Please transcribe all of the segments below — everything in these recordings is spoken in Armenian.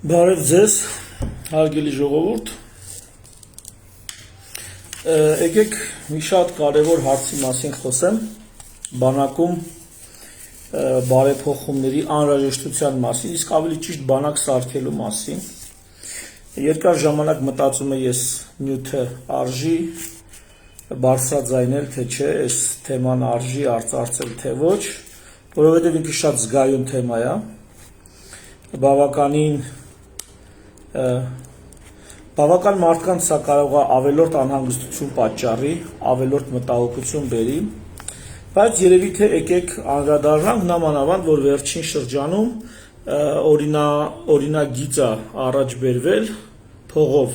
Բարև ձեզ, հարգելի ժողովուրդ, եկեք մի շատ կարևոր հարցի մասին խոսեմ, բանակում բարեփոխումների անհրաժեշտության մասին, իսկ ավելի ճիշտ բանակ սարքելու մասին։ Երկար ժամանակ մտածում եմ ես նյութը արժի բարձրաձայնել, թե չէ, այս թեման արժի արծարծել, թե ոչ, որովհետև ինքը շատ զգայուն թեմա է, բավական մարդկանց սա կարող է ավելորդ անհանգստություն պատճառի, ավելորդ մտահոգություն բերի, բայց երևի թե եկեք անդրադառնանք նամանավանդ, որ վերջին շրջանում օրինագիծ է առաջ բերվել փողով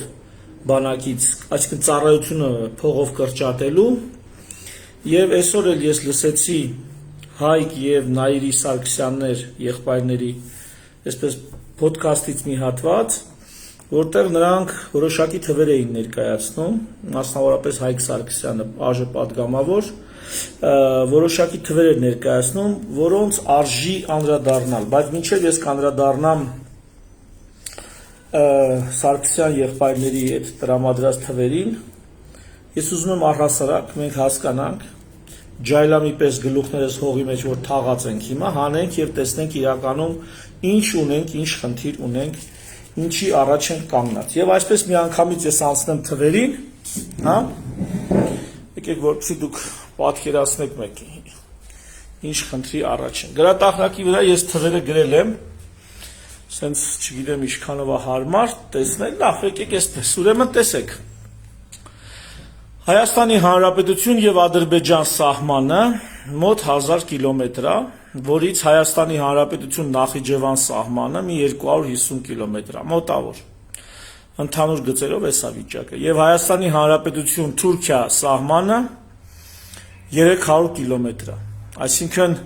բանակից, այսինքն ծառայությունը փողով կրճատելու, եւ այսօր էլ ես լսեցի Հայկ եւ Նաիրի Սարգսյաններ եղբայրների, այսպես ոդքասթից մի հատված, որտեղ նրանք որոշակի թվեր էին ներկայացնում, մասնավորապես Հայկ Սարգսյանը, ԱԺ պատգամավոր, որոշակի թվեր էր ներկայացնում, որոնց արժի անդրադառնալ, բայց մինչև ես կանդրադառնամ Սարգսյան եղբայրների այդ տրամադրած թվերին, ես ուզում եմ առհասարակ մենք հասկանանք, ջայլամի պես գլուխներս հողի մեջ որ թաղած ենք հիմա, հանենք եւ տեսնենք իրականում ինչ ունենք, ինչ խնդիր ունենք, ինչի առաջ ենք կանգնած։ Եվ այսպես մի անգամից ես անցնեմ թվերին, հա? Եկեք որպեսզի դուք պատկերացնեք մեկ ինչ խնդրի առաջ են։ Գրատախնակի վրա ես թվերը գրել եմ, սենց չգիտեմ ինչքանով է հարմար տեսնել, լավ, եկեք այսպես, ուրեմն տեսեք։ Հայաստանի Հանրապետություն եւ Ադրբեջան սահմանը մոտ 1000 կիլոմետր է, որից Հայաստանի Հանրապետություն Նախիջևան սահմանը մի 250 կիլոմետր է, մոտավոր։ Ընդհանուր գծերով էսա վիճակը։ Եվ Հայաստանի Հանրապետություն Թուրքիա սահմանը 300 կիլոմետր է։ Այսինքն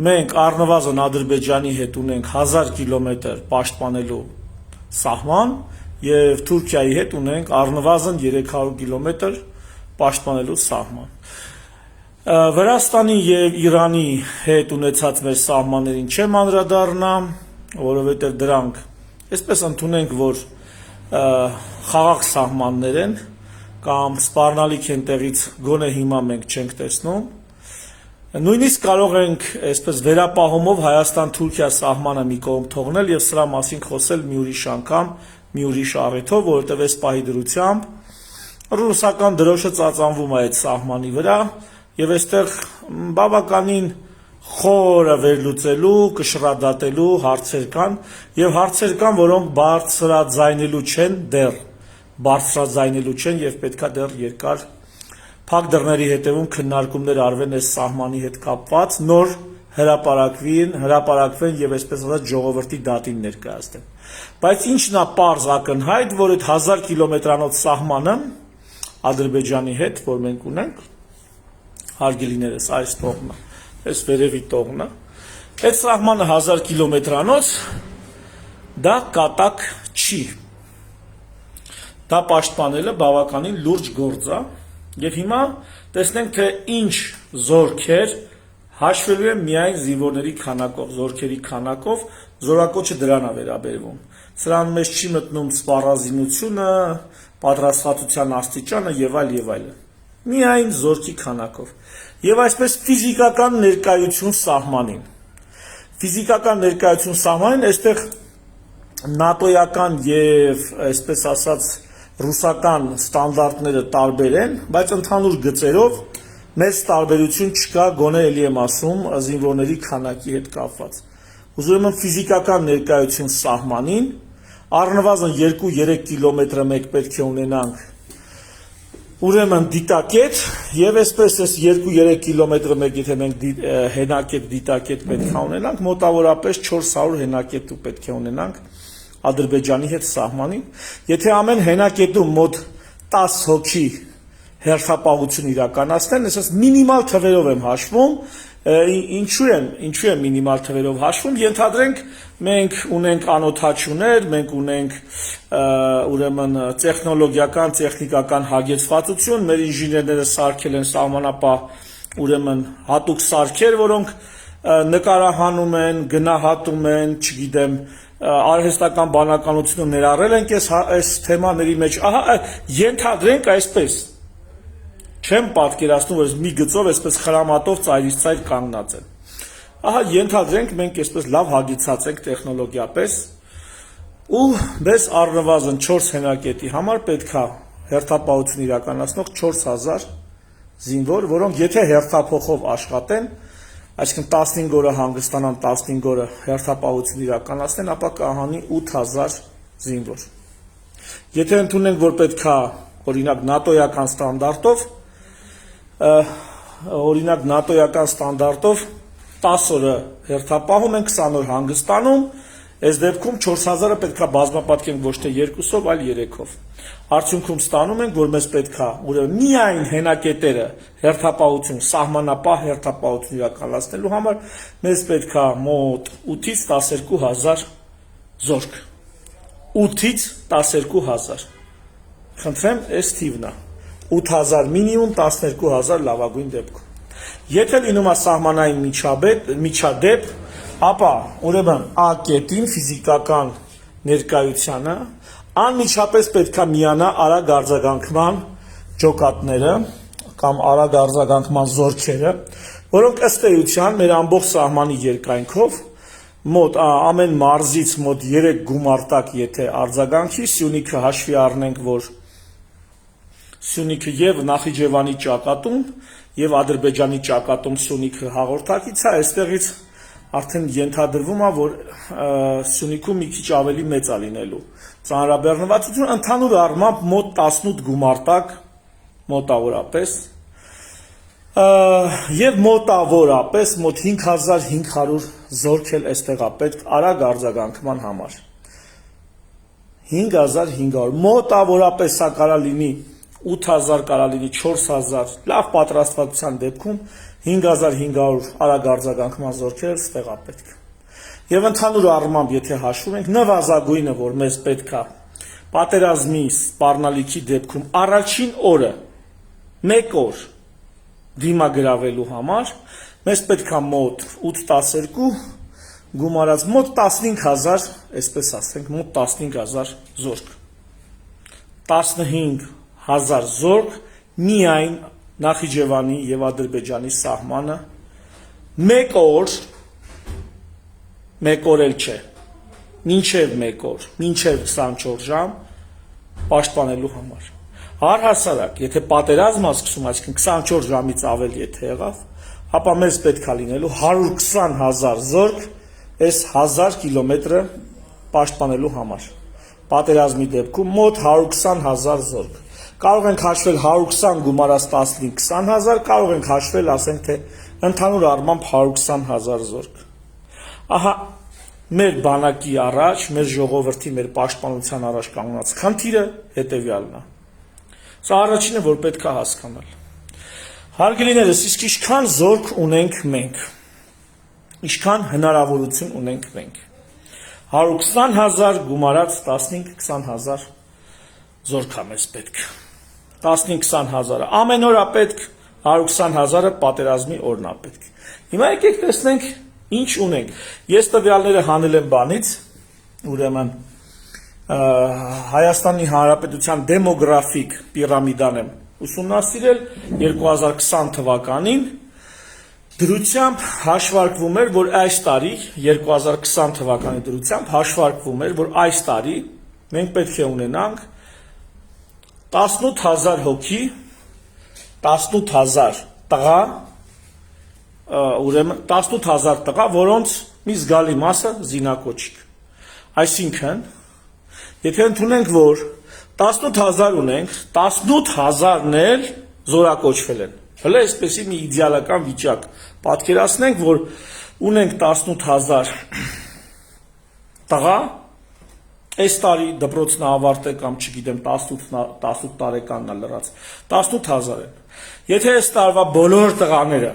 մենք առնվազն Ադրբեջանի հետ ունենք 1000 կիլոմետր պաշտպանելու սահման եւ Թուրքիայի հետ ունենք առնվազն 300 կիլոմետր պաշտպանելու սահման։ Վրաստանի եւ Իրանի հետ ունեցած մեր սահմաններին չեմ անդրադառնա, որովհետեւ դրանք այսպես ընդունենք, որ խաղաղ սահմաններ են կամ սպառնալիք են տեղից գոնե հիմա մենք չենք տեսնում։ Նույնիսկ կարող ենք այսպես վերապահումով Հայաստան-Թուրքիա սահմանը մի կողմ թողնել եւ սրա մասին խոսել մի ուրիշ անգամ, մի ուրիշ առիթով, որովհետեւ այս պահի դրությամբ ռուսական դրոշը ծածանվում է այդ սահմանի վրա եւ այստեղ բավականին խորը վերլուծելու, կշռադատելու հարցեր կան եւ հարցեր կան, որոնք բարձրաձայնելու չեն դեռ, բարձրաձայնելու չեն եւ պետքա դեռ երկար փակ դռների հետևում քննարկումներ արվեն այս սահմանի հետ կապված, նոր հրապարակվեն եւ այսպես ասած ժողովրդի դատին ներկայացնեն։ Բայց ինչն է պարզ ակնհայտ, որ այդ 1000 կիլոմետրանոց սահմանը Ադրբեջանի հետ, որ մենք ունենք, հարգելիներս, այս տողնը, այս վերևի տողնը, այդ սահմանը 1000 կիլոմետրանոց, դա կատակ չի։ Դա պաշտպանելը բավականին լուրջ գործ է, եւ հիմա տեսնենք, թե ինչ զորքեր հաշվելու են միայն զինվորների քանակով, զորքերի քանակով, զորակոչը դրան է վերաբերվում։ Սրան մեջ չի մտնում սպառազինությունը, պատրաստվածության աստիճանը եւ այլն։ Միայն զորքի քանակով։ Եվ այսպես ֆիզիկական ներկայություն սահմանին։ Ֆիզիկական ներկայություն սահմանին, այստեղ նատոյական եւ այսպես ասած ռուսական ստանդարտները տարբեր են, բայց ընդհանուր գծերով մեծ տարբերություն չկա, գոնե էլի եմ ասում, զինվորների քանակի հետ կապված։ Ուզում եմ ֆիզիկական ներկայություն սահմանին, առնվազն 2-3 կիլոմետրը մեկ պետք է ունենանք, ուրեմն դիտակետ, եւ այսպես այս 2-3 կիլոմետրը մեկ եթե մենք հենակետ, դիտակետ պետք է ունենանք, մոտավորապես 400 հենակետու պետք է ունենանք Ադրբեջանի հետ սահմանին, եթե ամեն հենակետում մոտ 10 հոգի հերթապահություն իրականացնեն, այսպես մինիմալ թվերով եմ հաշվում, ինչու եմ մինիմալ թվերով հաշվում, ենթադրենք մենք ունենք անօթաչուներ, մենք ունենք ուրեմն տեխնոլոգիական, տեխնիկական հագեցվածություն, մեր ինժեներները սարքել են սահմանապահ ուրեմն հատուկ սարքեր, որոնք նկարահանում են, գնահատում են, չգիտեմ, արհեստական բանականությունը ներառել ենք այս թեմաների մեջ, ահա ենթադրենք այսպես, չեմ պատկերացնում, որ մի գծով այսպես խրամատով ծայրից ծայր կանգնած են, ահա ենթադրենք մենք այսպես լավ հագեցած ենք տեխնոլոգիապես, ու մեզ առնվազն 4 հենակետի համար պետք է հերթապահություն իրականացնող 4000 զինվոր, որոնք եթե հերթափոխով աշխատեն, այսինքն 15 օրը հանգստանան, 15 օրը հերթապահություն իրականացնեն, ապա կհանի 8000 զինվոր։ Եթե ընդունենք, որ պետք է օրինակ նատոյական ստանդարտով 10 օրը հերթապահում են, 20 օր հանգստանում, այս դեպքում 4000-ը պետք է բազմապատկենք ոչ թե 2-ով, այլ 3-ով։ Արդյունքում ստանում ենք, որ մեզ պետք է ուրեմն միայն հենակետերը հերթապահություն, սահմանապահ հերթապահություն իրականացնելու համար մեզ պետք է մոտ 8-ից 12000 զորք։ 8-ից 12000։ Խնդրեմ, այս թիվն է։ 8000 մինիմում, 12000 լավագույն դեպքում։ Եթե լինում է սահմանային միջադեպ, ապա ուրեմն A կետին ֆիզիկական ներկայությանը անմիջապես պետք է միանա արագ արձագանքման ջոկատները կամ արագ արձագանքման զորքերը, որոնք ըստ էության մեր ամբողջ սահմանի երկայնքով մոտ ամեն մարզից մոտ 3 գումարտակ եթե արձագանքի, Սյունիքը հաշվի առնենք, որ Սյունիքը եւ Նախիջևանի ճակատում եւ Ադրբեջանի ճակատում Սյունիքը հաղորդակից է, այստեղից արդեն ենթադրվում է, որ Սյունիքում մի քիչ ավելի մեծ է լինելու ծանրաբեռնվածությունը, ընդհանուր առմամբ մոտ 18 գումարտակ մոտավորապես եւ մոտավորապես մոտ 5500 զորք էլ այստեղ է պետք արագ արձագանքման համար։ 5500 մոտավորապես սա կարա լինի 8000 կարա լինի 4000 լավ պատրաստվածության դեպքում 5500 արագ արձագանքման զորքեր ստեղ է պետք։ Եվ ընդհանուր առմամբ եթե հաշվում ենք նվազագույնը, որ մեզ պետք է պատերազմի սպառնալիքի դեպքում առաջին օրը 1 օր դիմագրավելու համար մեզ պետք է մոտ 8-12 գումարած մոտ 15000, այսպես ասենք, մոտ 15000 զորք։ 15000 զորք միայն Նախիջևանի եւ Ադրբեջանի սահմանը 1 օր էլ չէ, մինչև 1 օր, մինչև 24 ժամ պաշտպանելու համար։ Առհասարակ, եթե պատերազմը սկսում, այսինքն 24 ժամից ավել եթե եղավ, ապա մեզ պետք է լինելու 120000 զորք այս 1000 կիլոմետրը պաշտպանելու համար։ Պատերազմի դեպքում մոտ 120000 զորք։ Կարող ենք հաշվել 120 գումարած 15 20000, կարող ենք հաշվել, ասենք թե ընդհանուր առմամբ 120000 զորք։ Ահա մեր բանակի առաջ, մեր ժողովրդի, մեր պաշտպանության առաջ կանգնած խնդիրը հետևյալն է։ Սա առաջինը, որ պետք է հասկանալ։ Հարգելիներս, իսկ ինչքան զորք ունենք մենք։ Ինչքան հնարավորություն ունենք մենք։ 120000 գումարած 15-20000 զորք է մեզ պետք։ 15-20000-ը ամեն օր է պետք, 120000-ը պատերազմի օրն է պետք։ Հիմա եկեք տեսնենք ինչ ունենք։ Ես տվյալները հանել եմ բանից, ուրեմն Հայաստանի Հանրապետության դեմոգրաֆիկ պիրամիդան եմ ուսումնասիրել 2020 թվականին, դրությամբ հաշվարկվում էր, որ այս տարի 2020 թվականի դրությամբ հաշվարկվում էր, որ այս տարի մենք պետք է ունենանք 18000 հոգի, 18000 տղա, ուրեմն 18000 տղա, որոնց մի զգալի մասը զինակոչիկ։ Այսինքն, եթե ընդունենք, որ 18000 ունենք, 18000-ն էլ զորակոչվել են։ Հələ այսպեսի մի իդեալական վիճակ պատկերացնենք, որ ունենք 18000 տղա, այս տարի դպրոցն ավարտել կամ չգիտեմ 18 տարեկանն է լրաց, 18000 են։ Եթե այս տարվա բոլոր տղաները,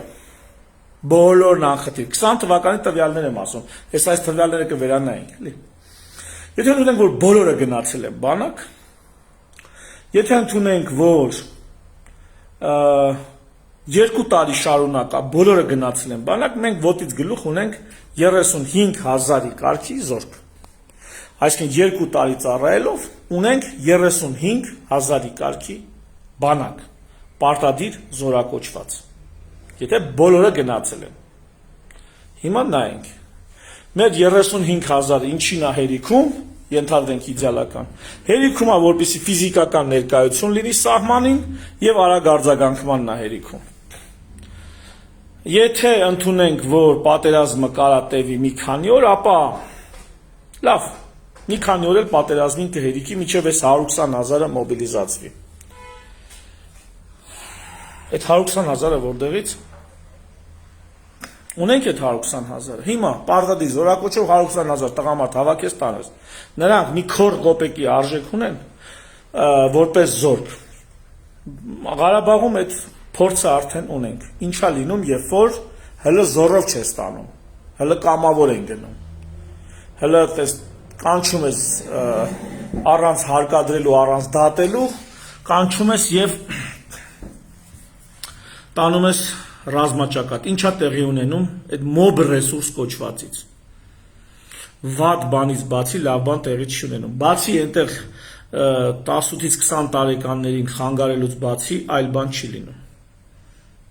բոլորն անխտիր, 20 թվականի տվյալներ եմ ասում, այս տվյալները կվերանայինք, էլի։ Եթե ընդունենք, որ բոլորը գնացել են բանակ, եթե ընդունենք, որ 2 տարի շարունակ բոլորը գնացել են բանակ, մենք ոտից գլուխ ունենք 35000-ի կարգի զորք։ Այսինքն 2 տարի ծառայելով ունենք 35,000-ի կարգի բանակ, պարտադիր զորակոչված։ Եթե բոլորը գնացել են։ Հիմա նայենք։ Մեր 35,000 ինչին է հերիքում, ենթադրենք իդեալական։ Հերիքում է, որպեսզի ֆիզիկական ներկայություն լինի սահմանին եւ արագ արձագանքմանն է հերիքում։ Եթե ընդունենք, որ պատերազմը կարա տևի մի քանի օր, ապա լավ, մի քանի օր էլ պատերազմին կհերիքի, մինչև այս 120,000-ը մոբիլիզացվի։ Այդ 120,000-ը որտեղից։ Ունենք այդ 120,000-ը։ Հիմա պարտադիր զորակոչով 120,000 տղամարդ հավաքես տանես։ Նրանք մի քոր կոպեկի արժեք ունեն, որպես զորք։ Ղարաբաղում այդ փորձը արդեն ունենք։ Ինչա լինում, երբ որ հələ զորով չես տանում, հələ կամավոր են գնում։ Հələ կանչում ես առանց հարկադրելու, առանց դատելու, կանչում ես եւ տանում ես ռազմաճակատ, ինչա տեղի ունենում այդ մոբ ռեսուրս կոչվածից։ Վատ բանից բացի լավ բան տեղի չի ունենում։ Բացի այնտեղ 18-ից 20 տարեկաններին խանգարելուց բացի այլ բան չի լինում։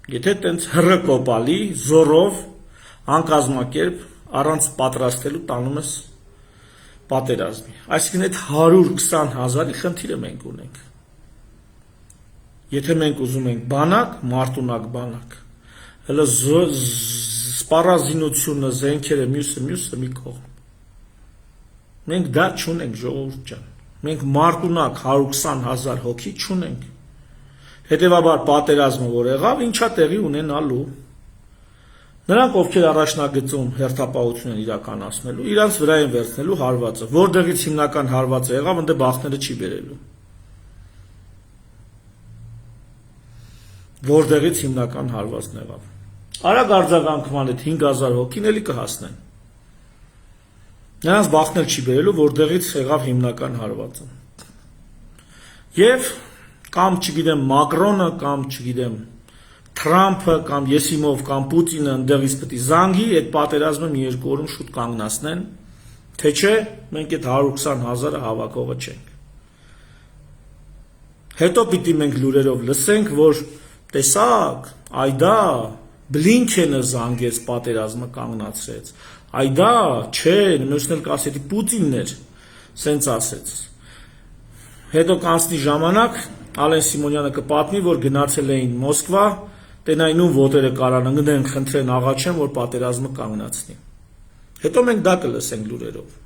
Եթե տենց հրկոպալի, զորով, անկազմակերպ, առանց պատրաստելու տանում ես պատերազմի։ Այսինքն այդ 120,000-ի խնդիրը մենք ունենք։ Եթե մենք ուզում ենք բանակ, մարտունակ բանակ, հələ սպառազինությունը, զենքերը, մյուսը մի կողմ։ Մենք դա չունենք, ժողովուրդ ջան։ Մենք մարտունակ 120,000 հոգի չունենք։ Հետևաբար պատերազմը որ եղավ, ինչա տեղի ունենալու։ Նրանք, ովքեր առաջնագծում հերթապահություն են իրականացնելու, իրանց վրա են վերցնելու հարվածը, որտեղից հիմնական հարվածը եղավ, ընդ բախտները չի բերելու։ Որտեղից հիմնական հարվածն եղավ։ Արագ արձագանքման այդ 5,000 հոգին էլի կհասնեն։ Նրանց բախտներ չի բերելու, որտեղից եղավ հիմնական հարվածը։ Եվ կամ չգիտեմ Մակրոնը, կամ չգիտեմ Թրամփը, կամ Եսիմով, կամ Պուտինը ընդեղից պետք է զանգի, այդ պատերազմը մի երկու օրում շուտ կանգնացնեն, թե չէ մենք այդ 120,000-ը հավաքողը չենք։ Հետո պիտի մենք լուրերով լսենք, որ տեսակ, այդա Բլինքենը զանգեց պատերազմը կանգնացրեց։ Այդա, չէ, մյուսն էլ կասի Պուտինն էր, սենց ասեց։ Հետո կանցնի ժամանակ, Ալեն Սիմոնյանը կպատնի, որ գնացել էին Մոսկվա, տենայնում ոտերը կարան ընկնեն, խնդրեն աղաչեն, որ պատերազմը կանգնացնի։ Հետո մենք դա կլսենք լուրերով։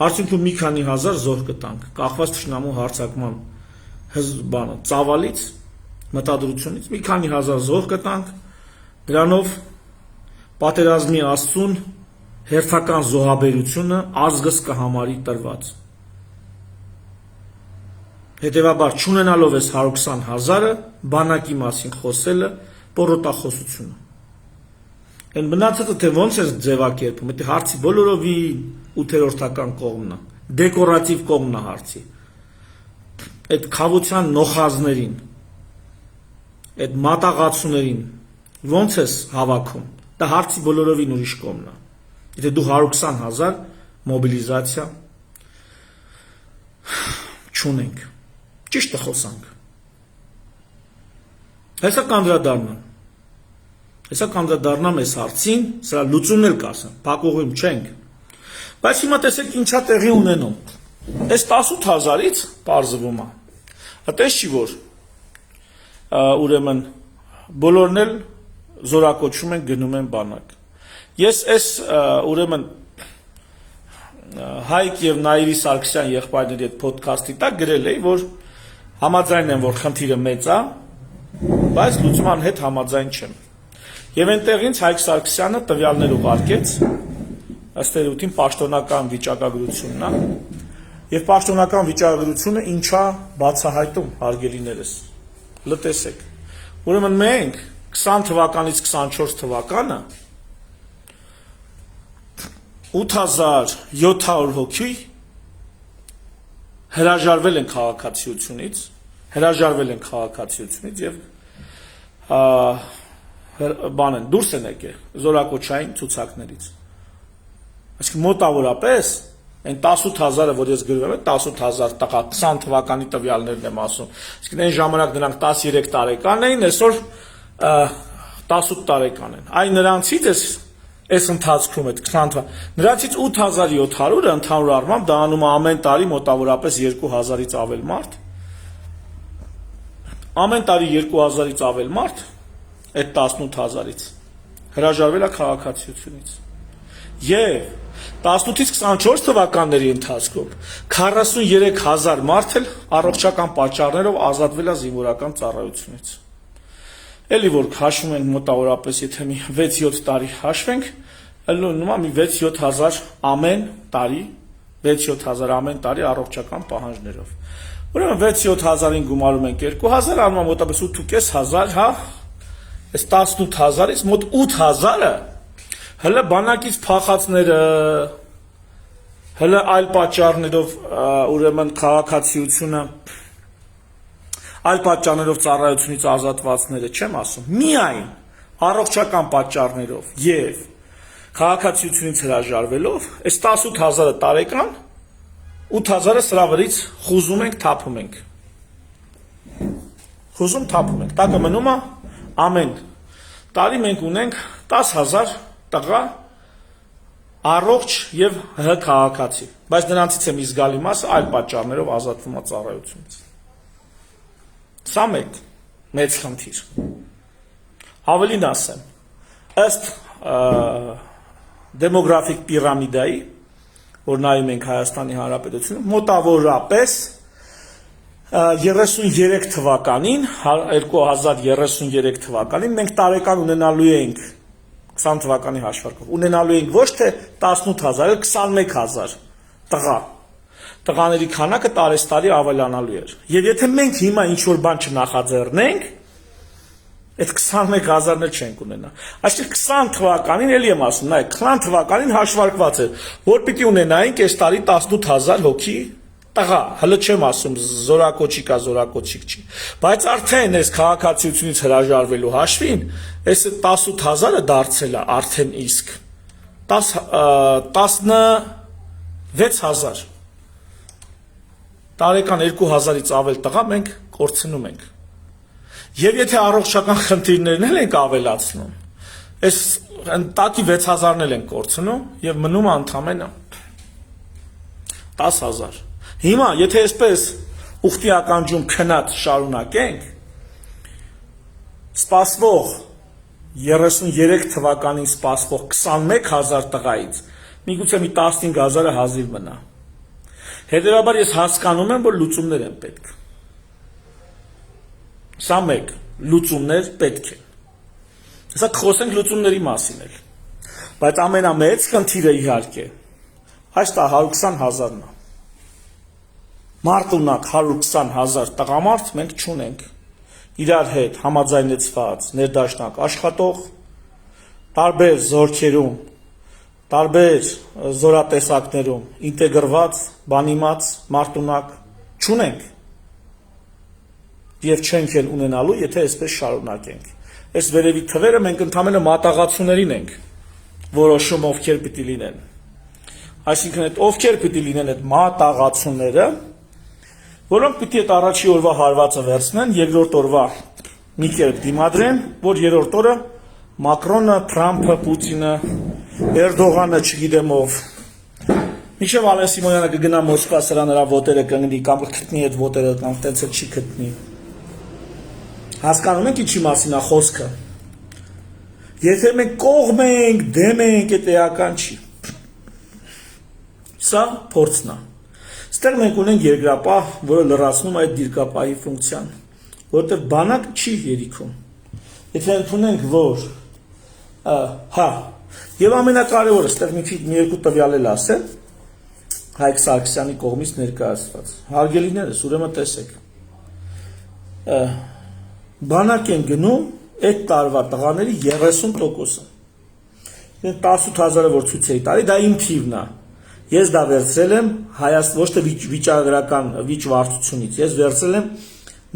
Արդյունքում մի քանի հազար զոհ կտանք, կախված թշնամու հարձակման ծավալից, մտադրությունից, մի քանի հազար զոհ կտանք, դրանով պատերազմի աստծուն հերթական զոհաբերությունը ազգս կհամարի տրված։ Հետևաբար չունենալով այս 120,000-ը բանակի մասին խոսելը պորոտախոսություն է։ Այն մնացածը թե ոնց է ձևակերպում, դա հարցի բոլորովին 8-րդական կողմն է, դեկորատիվ կողմն է հարցի։ Այդ խավության նոխազներին, այդ մատաղացուներին ոնց ես հավաքում, դա հարցի բոլորովին ուրիշ կողմն է։ Եթե դու 120,000 մոբիլիզացիա չունենք, ճիշտը խոսանք։ Հեսա կանդրադառնամ այս հարցին, սրա լուծումն էլ կասեմ, փակուղիմ չենք։ Բայց հիմա տեսեք ինչա տեղի ունենում։ Այս 18,000-ից պարզվում է։ Այդպես չի որ ուրեմն բոլորն էլ զորակոչում են գնում են բանակ։ Ես այս ուրեմն Հայկ եւ Նաիրի Սարգսյան եղբայրների այդ ոդքասթի տակ գրել էի, որ համաձայն եմ, որ խնդիրը մեծ է, բայց լուծման հետ համաձայն չեմ։ Եվ այնտեղ ինձ Հայկ Սարգսյանը տվյալներ ուղարկեց, ըստ էության պաշտոնական վիճակագրությունն է, եւ պաշտոնական վիճակագրությունը ինչա բացահայտում հարգելիներս։ Լտեսեք։ Ուրեմն մենք 20 թվականից 24 թվականը 8700 հոգի հրաժարվել են քաղաքացիությունից եւ բան են դուրս են եկել զորակոչային ցուցակներից։ Այսինքն մոտավորապես Այն 18000-ը, որ ես գրում եմ, 18000 տղա 20 թվականի տվյալներն եմ ասում։ Իսկ այն ժամանակ նրանք 13 տարեկան էին, այսօր 18 տարեկան են։ Այն նրանցից այս ընթացքում այդ 20 նրանցից 8700-ը ընդհանուր առմամբ դա անում է ամեն տարի մոտավորապես 2000-ից ավել մարդ։ Ամեն տարի 2000-ից ավել մարդ այդ 18000-ից հրաժարվել է քաղաքացիությունից։ Եվ 18-ից 24 թվականների ընթացքում 43000 մարդ էլ առողջական պատճառներով ազատվել է զինվորական ծառայությունից։ Էլի որ հաշվում ենք մոտավորապես, եթե մի 6-7 տարի հաշվենք, ելնում է մի 6-7000 ամեն տարի, 6-7000 ամեն տարի առողջական պահանջներով։ Ուրեմն 6-7000-ին գումարում ենք 2000, անում է մոտավորապես 8500, հա, այս 18000-ից մոտ 8000-ը հələ բանակից փախածները, հələ այլ պատճառներով ուրեմն քաղաքացիությունը, այլ պատճառներով ծառայությունից ազատվածները չեմ ասում, միայն առողջական պատճառներով եւ քաղաքացիությունից հրաժարվելով, այս 18000-ը տարեկան 8000-ը սրա վրից խուզում ենք, թափում ենք։ Խուզում թափում ենք։ Դա կմնում է ամեն տարի մենք ունենք 10000 տղա առողջ եւ ՀՀ քաղաքացի, բայց նրանցից է մի զգալի մասը այլ պատճառներով ազատվում է ծառայությունից։ Սա մեծ խնդիր։ Ավելին ասեմ, ըստ դեմոգրաֆիկ պիրամիդայի, որ նայում ենք Հայաստանի Հանրապետությունում, մոտավորապես 33 թվականին, 2033 թվականին մենք տարեկան ունենալու ենք 20 թվականի հաշվարկով, ունենալու ենք ոչ թե 18000, այլ 21000 տղա։ Տղաների քանակը տարեստարի ավելանալու էր։ Եվ եթե մենք հիմա ինչ-որ բան չնախաձեռնենք, այդ 21000-ն էլ չենք ունենա։ Այսինքն 20 թվականին, էլի եմ ասում, նայեք, 20 թվականին հաշվարկված է, որ պիտի ունենայինք այս տարի 18000 հոգի տղա, հələ չեմ ասում զորակոչիկ է, զորակոչիկ չի, բայց արդեն այս քաղաքացիությունից հրաժարվելու հաշվին, այս 18000-ը դարձել է արդեն իսկ 16000 տարեկան 2000-ից ավել տղա մենք կորցնում ենք։ Եվ եթե առողջական խնդիրներն էլ ենք ավելացնում, այս տակի 6000-ն էլ ենք կորցնում եւ մնում է ընդամենը 10000։ Հիմա, եթե այսպես ուխտի ականջում քնած շարունակենք, սպասվող 33 թվականին սպասվող 21000 տղայից միգուցե մի 15000-ը հազիվ մնա։ Հետևաբար ես հասկանում եմ, որ լուծումներ են պետք։ Սա մեկ, լուծումներ պետք են։ Հեսա խոսենք լուծումների մասին էլ։ Բայց ամենամեծ խնդիրը իհարկե այս 120000-ն է։ Մարտունակ 120000 տղամարդ մենք չունենք։ Իրար հետ համաձայնեցված, ներդաշնակ աշխատող, տարբեր զորքերում, տարբեր զորատեսակներում ինտեգրված, բանիմաց, մարտունակ չունենք։ Եվ չենք էլ ունենալու, եթե այսպես շարունակենք։ Այս վերևի թվերը մենք ընդամենը մատաղացուներին ենք որոշում ովքեր պիտի լինեն։ Այսինքն այդ ովքեր պիտի լինեն այդ մատաղացուները, որոնք պիտի այդ առաջի օրվա հարվածը վերցնեն, երկրորդ օրվա մի կերպ դիմադրեն, որ երրորդ օրը Մակրոնը, Թրամփը, Պուտինը, Էրդողանը, չգիտեմ ով, մինչև Ալեն Սիմոնյանը կգնա Մոսկվա, սրա նրա ոտերը կընկնի, կամ կգտնի այդ ոտերը, կամ տենց էլ չի գտնի։ Հասկանում եք ինչի մասին է խոսքը։ Եթե մենք կողմ ենք, դեմ ենք, այդ էական չի։ Սա փորձն է։ Ստեղ մենք ունենք երկրապահ, որը լրացնում է այդ դիրքապահի ֆունկցիան, որովհետև բանակ չի երիքում։ Եթե ընդունենք, որ հա, եւ ամենակարևորը, ստեղ մի երկու տվյալ էլ ասեմ, Հայկ Սարգսյանի կողմից ներկայացված։ Հարգելիներս, ուրեմն տեսեք։ Բանակ են գնում այդ տարվա տղաների 30%-ը։ 18000-ը որ ցույց էի տալի, դա իմ թիվն է։ Ես դա վերցրել եմ ոչ թե վիճակագրական վիճվարդությունից, ես վերցրել եմ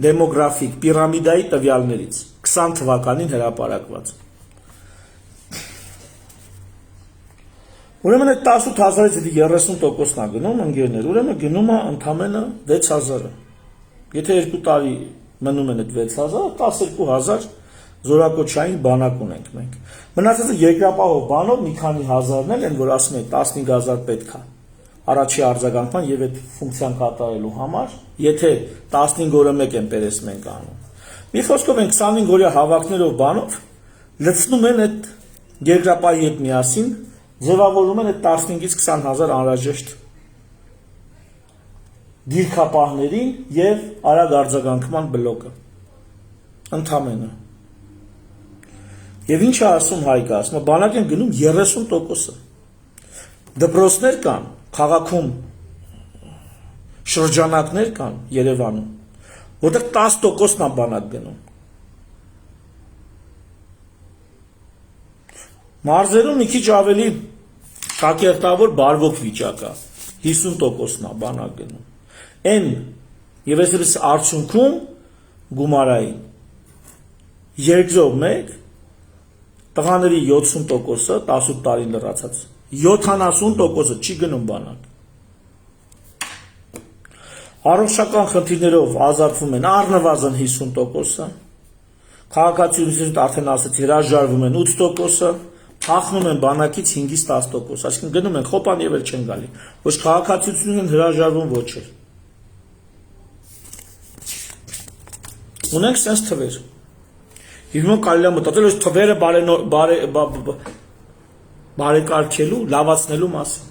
դեմոգրաֆիկ պիրամիդայի տվյալներից 20 թվականին հրապարակված։ Ուրեմն այդ 18000-ից 30%-ն է գնում ընկերներ, ուրեմն գնում է ընդամենը 6000-ը։ Եթե 2 տարի մնում են այդ 6000, 12000 զորակոչային բանակ ունենք մենք։ Մնացածը երկրապահով բանով մի քանի հազարն են, որ ասում են 15000 պետք է առաջի արձագանքման եւ այդ ֆունկցիան կատարելու համար, եթե 15 օրը մեկ են պերես մենք անում։ Մի խոսքով են 25 օրյա հավաքներով բանով լցնում են այդ երկրապահի հետ միասին, ձևավորում են այդ 15-ից 20000 անհրաժեշտ դիրքապահներին եւ արագ արձագանքման բլոկը։ Ընդամենը։ Եվ ինչ է ասում Հայկը, ասում է բանակ են գնում 30%-ը։ Դպրոցներ կան, քաղաքում շրջանակներ կան Երևանում, որտեղ 10%-ն է բանակ գնում։ Մարզերում մի քիչ ավելի շակերտավոր բարվոք վիճակ է, 50%-ն է բանակ գնում։ Այն եւ այսպես արդյունքում գումարային երկրով մեկ տղաների 70%-ը 18 տարին լրացած 70%-ը չի գնում բանակ։ Առողջական խնդիրներով ազատվում են առնվազն 50%-ը, քաղաքացիությունից արդեն ասացի հրաժարվում են 8%-ը, փախնում են բանակից 5-ից 10%, այսինքն գնում են խոպան եւ էլ չեն գալի։ Ոչ քաղաքացիությունից են հրաժարվում, ոչ էլ։ Ունենք sense թվեր։ Հիմա կարելի է մտածել, որ թվերը բարեկարգելու, լավացնելու մասին։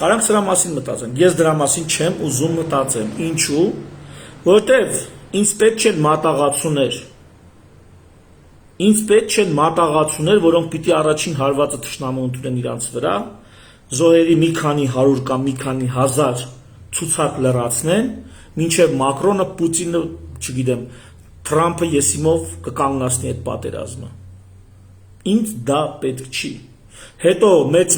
Կարանք սրա մասին մտածենք։ Ես դրա մասին չեմ ուզում մտածեմ։ Ինչու՞։ Որտեվ ինձ պետք չեն մատաղացուներ։ Ինձ պետք չեն մատաղացուներ, որոնք պիտի առաջին հարվածը թշնամու ընդունեն իրանց վրա, զոհերի մի քանի 100 կամ մի քանի 1000 ցուցակ լրացնեն, մինչև Մակրոնը, Պուտինը, չգիտեմ, Թրամփը եսիմով կկանգնացնի այդ պատերազմը։ Ինձ դա պետք չի։ Հետո մեծ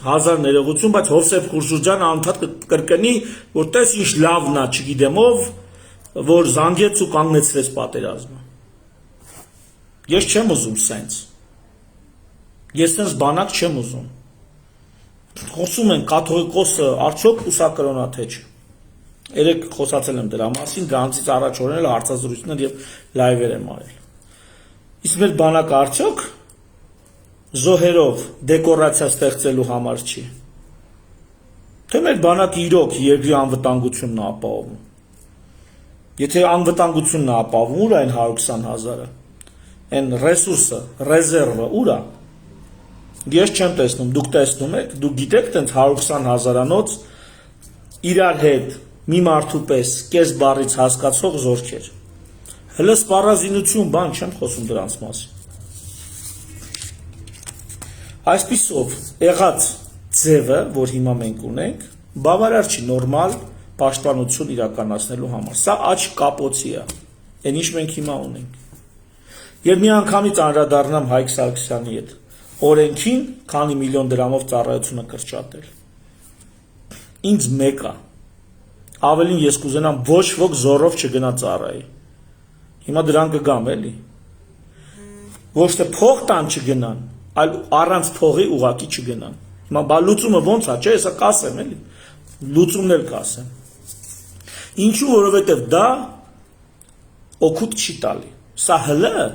1000 ներողություն, բայց Հովսեփ Խուրշուջանը անդադ կրկնի, որ տես ինչ լավն է, չգիտեմ ով, որ զանգեց ու կանգնեցրեց պատերազմը։ Ես չեմ ուզում սենց։ Ես սենց բանակ չեմ ուզում։ Խոսում են կաթողիկոսը արդյոք ուսակրոնա թե չէ։ Երեք խոսացել եմ դրա մասին, դրանցից առաջ օրերել հարցազրույցներ եւ լայվեր եմ արել։ Իսկ մեր բանակը արդյոք զոհերով դեկորացիա ստեղծելու համար չի։ Թե մեր բանակը իրոք երկրի անվտանգությունն է ապահովում։ Եթե անվտանգությունն է ապահովում, ուր է այն 120,000-ը։ Այն ռեսուրսը, ռեզերվը ուր է։ Ես չեմ տեսնում, դուք տեսնում եք, դուք գիտեք տենց 120,000-անոց իրար հետ մի մարդու պես կես բառից հասկացող զորքեր։ Հələ սպառազինություն բան չեմ խոսում դրանց մասին։ Այսպիսով եղած ձևը, որ հիմա մենք ունենք, բավարար չի նորմալ պաշտպանություն իրականացնելու համար։ Սա աչ կապոցի է։ Այն ինչ մենք հիմա ունենք։ Եվ մի անգամից անդրադառնամ Հայկ Սարգսյանի հետ։ Օրենքին քանի միլիոն դրամով ծառայությունը կրճատել։ Ինձ մեկ է։ Ավելին ես կուզենամ ոչ ոք զորով չգնա ծառայի։ Հիմա դրան կգամ էլի։ Ոչ թե փող տան չգնան, այլ առանց փողի ուղակի չգնան։ Հիմա բա լուծումը ոնց է, չէ՞, հեսա կասեմ էլի։ Լուծումն էլ կասեմ։ Ինչու, որովհետև դա օգուտ չի տալի։ Սա հլը,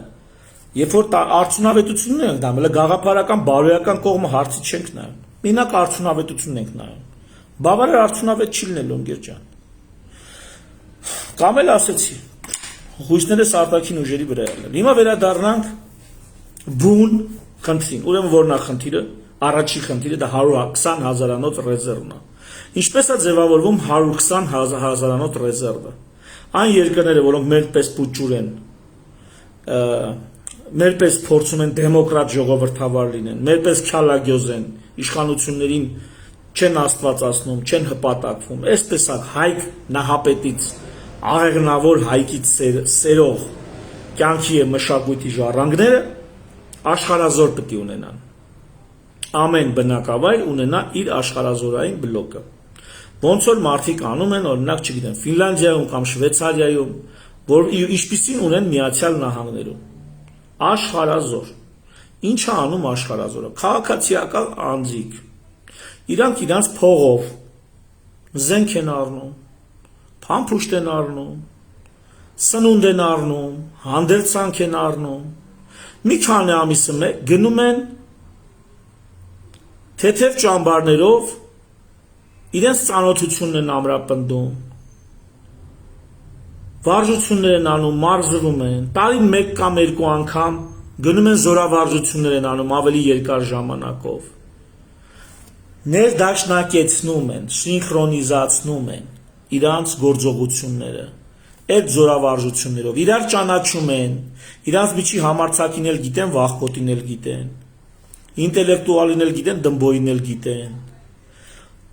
երբ որ արդյունավետությունն ենք նայում, հələ գաղափարական բարոյական կողմը հարցի չենք նայում։ Մենակ արդյունավետությունն ենք նայում։ Բավարար արդյունավետ չի լինելու ընկեր ջան։ Կամ էլ ասեցի, հույսներս արտաքին ուժերի վրա ելնել։ Հիմա վերադառնանք բուն խնդրին։ Ուրեմն որն է խնդիրը։ Առաջի խնդիրը դա 120,000-անոց ռեզերվն է։ Ինչպես է ձևավորվում 120,000-անոց ռեզերվը։ Այն երկրները, որոնք մերպես պուճուր են, մերպես փորձում են դեմոկրատ ժողովրդավար լինեն, մերպես քյալագյոզ են, իշխանություններին չեն աստվածացնում, չեն հպատակվում։ Այսպես է Հայկ Նահապետից աղեղնավոր Հայկից սերող կյանքի եւ մշակույթի ժառանգները աշխարհազոր պետք է ունենան։ Ամեն բնակավայր ունենա իր աշխարհազորային բլոկը։ Ոնց որ մարդիկ անում են, օրինակ, չգիտեմ, Ֆինլանդիայում կամ Շվեյցարիայում, որ ինչպիսին ունեն Միացյալ Նահանգներում։ Աշխարհազոր։ Ինչ է անում աշխարհազորը։ Քաղաքացիական անձիկ։ Իրանք իրանց փողով զենք են առնում, փամփուշտ են առնում, սնունդ են առնում, հանդերձանք են առնում։ Մի քանի ամիսը մեկ գնում են թեթև ճամբարներով իրենց ծանոթությունն են ամրապնդում, վարժություններ են անում, մարզվում են, տարին մեկ կամ երկու անգամ գնում են զորավարժություններ են անում ավելի երկար ժամանակով, ներդաշնակեցնում են, սինխրոնիզացնում են իրանց գործողությունները, այդ զորավարժություններով, իրար ճանաչում են, իրանց միջի համարձակին էլ գիտեն, վախկոտին էլ գիտեն, ինտելեկտուալին էլ գիտեն, դմբոյին էլ գիտեն,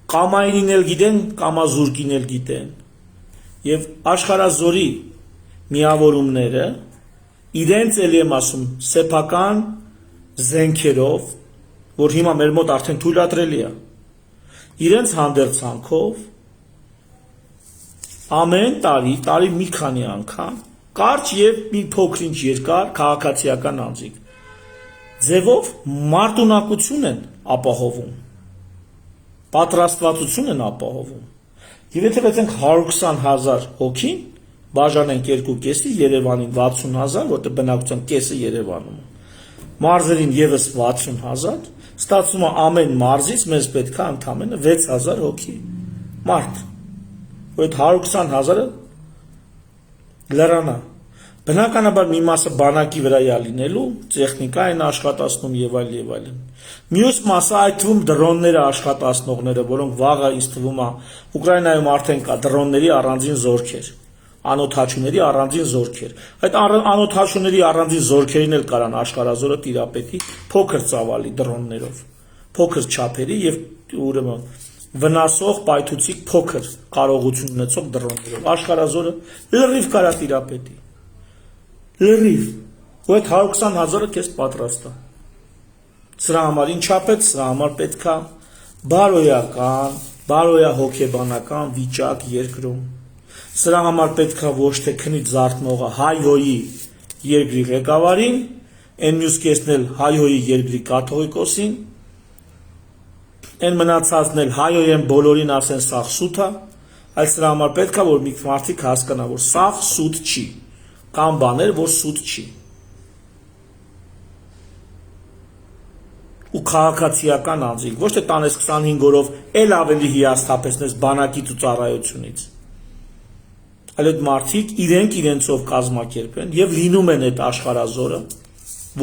կամայինին էլ գիտեն, կամազուրկին էլ գիտեն, և աշխարհազորի միավորումները իրենց էլ եմ ասում սեփական զենքերով, որ հիմա մեր մոտ արդեն թույլատրելի է, իրենց հանդերձանքով ամեն տարի մի քանի անգամ կարճ և մի փոքր-ինչ երկար քաղաքացիական անձիկ ձևով մարտունակություն են ապահովում, պատրաստվածություն են ապահովում, և եթե վերցնենք 120,000 հոգին, բաժանենք 2/5-ի Երևանին 60,000, որտեղ բնակության կեսը Երևանում է, մարզերին ևս 60,000, ստացվում է ամեն մարզից մեզ պետք է ընդամենը 6,000 հոգի մարդ, որ այդ 120,000-ը լրանա։ Բնականաբար մի մասը բանակի վրա է լինելու, տեխնիկա են աշխատացնում եւ այլն։ Մյուս մասը այդ թվում դրոնները աշխատացնողները, որոնք վաղը ինձ թվում է Ուկրաինայում արդեն կա դրոնների առանձին զորքեր, անօթաչուների առանձին զորքեր։ Այդ անօթաչուների առանձին զորքերին էլ կարան աշխարհազորը տիրապետի փոքր ծավալի դրոններով, փոքր չափերի եւ ուրեմն վնասող պայթուցիկ փոքր կարողություն ունեցող դրոններով աշխարհազորը լրիվ կարա տիրապետի, լրիվ, ու այդ 120,000-ը քեզ պատրաստ է։ Սրա համար ինչ ապեց, սրա համար պետք է բարոյական, բարոյահոգեբանական վիճակ երկրում։ Սրա համար պետք է ոչ թե քնից զարթնողը հայհոյի երկրի ղեկավարին, այն մյուս կեսն էլ հայհոյի երկրի կաթողիկոսին, այն մնացածն էլ հայոյեն բոլորին ասեն սաղ սուտ է, այլ սրա համար պետք է որ մի մարդիկ հասկանա, որ սաղ սուտ չի, կամ բաներ, որ սուտ չի։ Ու քաղաքացիական անձիկ, ոչ թե տանես 25 օրով էլ ավելի հիասթափեցնես բանակից ու ծառայությունից, այլ այդ մարդիկ իրենք իրենցով կազմակերպեն և լինում են այդ աշխարհազորը,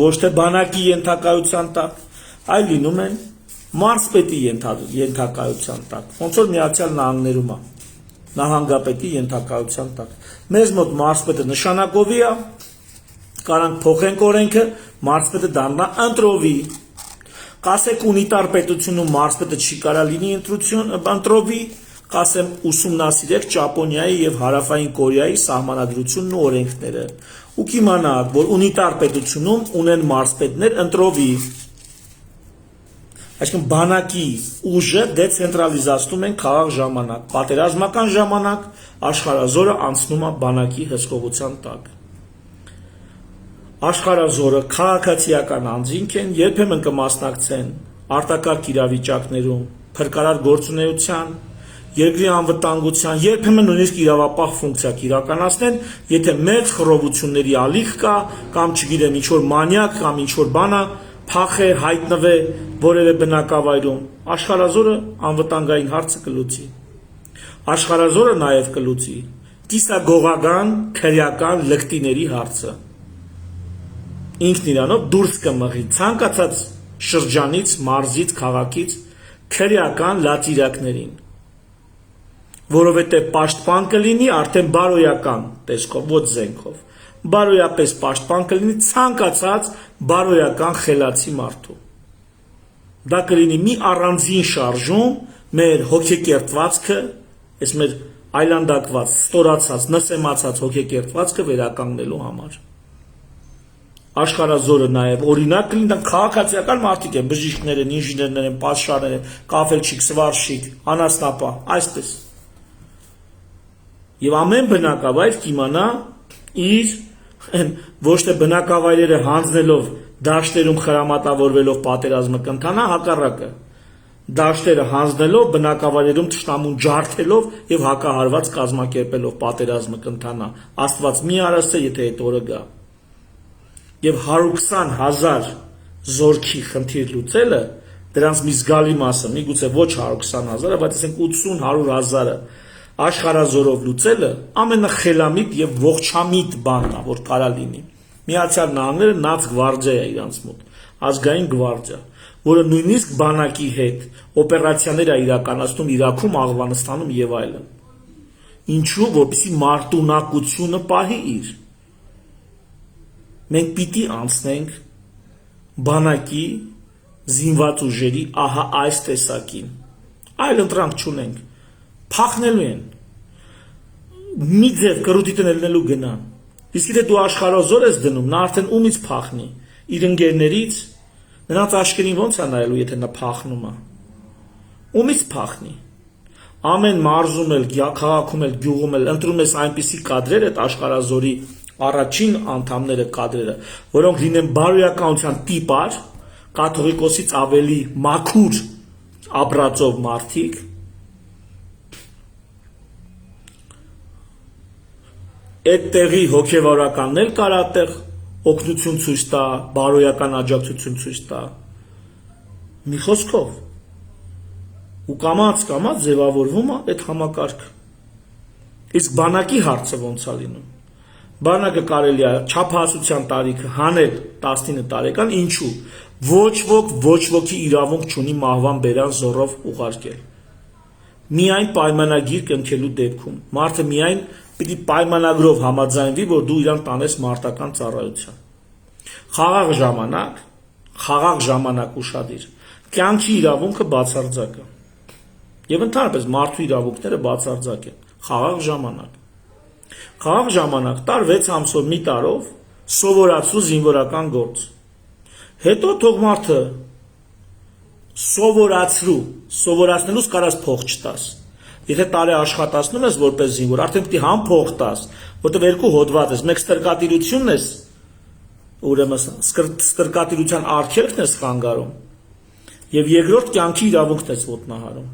ոչ թե բանակի ենթակայության տակ, այլ լինում են մարզպետի ենթակայության տակ, ոնց որ Միացյալ Նահանգներում է, նահանգապետի ենթակայության տակ։ Մեզ մոտ մարզպետը նշանակովի է, կարանք փոխենք օրենքը, մարզպետը դառնա ընտրովի։ Կասեք ունիտար պետությունում մարզպետը չի կարա լինի ընտրովի, կասեմ ուսումնասիրեք Ճապոնիայի և Հարավային Կորեայի սահմանադրությունն ու օրենքները, ու կիմանաք, որ ունիտար պետությունում ունեն մարզպետներ ընտրովի։ Այսինքն բանակի ուժը դեցենտրալիզացնում են քաղաք ժամանակ, պատերազմական ժամանակ աշխարհազորը անցնում է բանակի հսկողության տակ։ Աշխարհազորը քաղաքացիական անձինք են, երբեմն կմասնակցեն արտակարգ իրավիճակներում փրկարար գործունեության, երկրի անվտանգության, երբեմն նույնիսկ իրավապահ ֆունկցիա կիրականացնեն, եթե մեծ խռովությունների ալիք կա, կամ չգիտեմ ինչ-որ մանյակ կամ ինչ-որ բանա փախե, հայտնվե որևէ բնակավայրում, աշխարհազորը անվտանգային հարցը կլուծի։ Աշխարհազորը նաև կլուծի կիսագողական, քրեական լկտիների հարցը։ Ինքն իրանով դուրս կմղի ցանկացած շրջանից, մարզից, քաղաքից քրեական լատիրակներին, որովհետև պաշտպան կլինի արդեն բարոյական տեսքով, ոչ զենքով, բարոյապես պաշտպան կլինի ցանկացած բարոյական խելացի մարդու։ Դա կլինի մի առանձին շարժում մեր հոգեկերտվածքը, այս մեր այլանդակված, ստորացած, նսեմացած հոգեկերտվածքը վերականգնելու համար։ Աշխարհազորը նաև օրինակ կլինի, դա քաղաքացիական մարդիկ են, բժիշկներ են, ինժեներներ են, պատշաներ են, կաֆելչիկ, սվարշիկ, անասնապահ, այսպես։ Եվ ամեն բնակավայր կիմանա իր ոչ թե բնակավայրերը հանձնելով դաշտերում խրամատավորվելով պատերազմը կընթանա, հակառակը դաշտերը հանձնելով, բնակավայրերում թշնամուն ջարդելով եւ հակահարված կազմակերպելով պատերազմը կընթանա։ Աստված մի արասցե, եթե այդ օրը գա։ Եվ 120,000 զորքի խնդիր լուծելը, դրանց մի զգալի մասը, միգուցե ոչ 120,000-ը, բայց ասենք 80-100,000-ը աշխարհազորով լուծելը ամենախելամիտ եւ ողջամիտ բանն է, որ կարա լինի։ Միացյալ Նահանգները Նացգվարդիա է իրանց մոտ, ազգային գվարդիա, որը նույնիսկ բանակի հետ օպերացիաներ է իրականացնում Իրաքում, Աղղանստանում եւ այլն։ Ինչու, որպեսզի մարտունակությունը պահի իր։ Մենք պիտի անցնենք բանակի զինված ուժերի ահա այս տեսակին։ Այլ ընտրանք չունենք։ Փախնելու են։ Մի ձև կրուտի տնելու գնան։ Իսկ եթե դու աշխարհազոր ես դնում, նա արդեն ումից փախնի։ Իր ընկերներից, նրանց աշկերին ո՞նց է նայելու, եթե նա փախնում է։ Ումից փախնի։ Ամեն մարզում էլ, քաղաքում էլ, գյուղում էլ ընտրում ես այնպիսի կադրեր, այդ աշխարհազորի առաջին անդամները կադրերը, որոնք լինեն բարոյականության տիպար, կաթողիկոսից ավելի մաքուր ապրածով մարդիկ, այդ տեղի հոգևորականն էլ կարա այդտեղ օգնություն ցույց տա, բարոյական աջակցություն ցույց տա։ Մի խոսքով ու կամաց ձևավորվում է այդ համակարգը։ Իսկ բանակի հարցը ոնց է լինում։ Բանակը կարելի է չափահասության տարիքը հանել 19 տարեկան, ինչու։ Ոչ ոքի իրավունք չունի մահվան բերան զորով ուղարկել։ Միայն պայմանագիր կնքելու դեպքում մարդը միայն պիտի պայմանագրով համաձայնվի, որ դու իրան տանես մարտական ծառայության։ Խաղաղ ժամանակ ուշադիր։ Կյանքի իրավունքը բացարձակ է։ Եվ ընդհանրապես մարդու իրավունքները բացարձակ են։ Խաղաղ ժամանակ տար 6 ամսով մի տարով սովորացու զինվորական գործ։ Հետո թող մարդը սովորացնելուց կարաս փող չտաս։ Եթե տարի աշխատացնում ես որպես զինվոր, արդեն պիտի համ փող տաս, որտեղ երկու հոդված ես, մեկ ստրկատիրությունն ես, ուրեմն ստրկատիրության արգելքն ես խանգարում, եւ երկրորդ կյանքի իրավունքն ես ոտնահարում։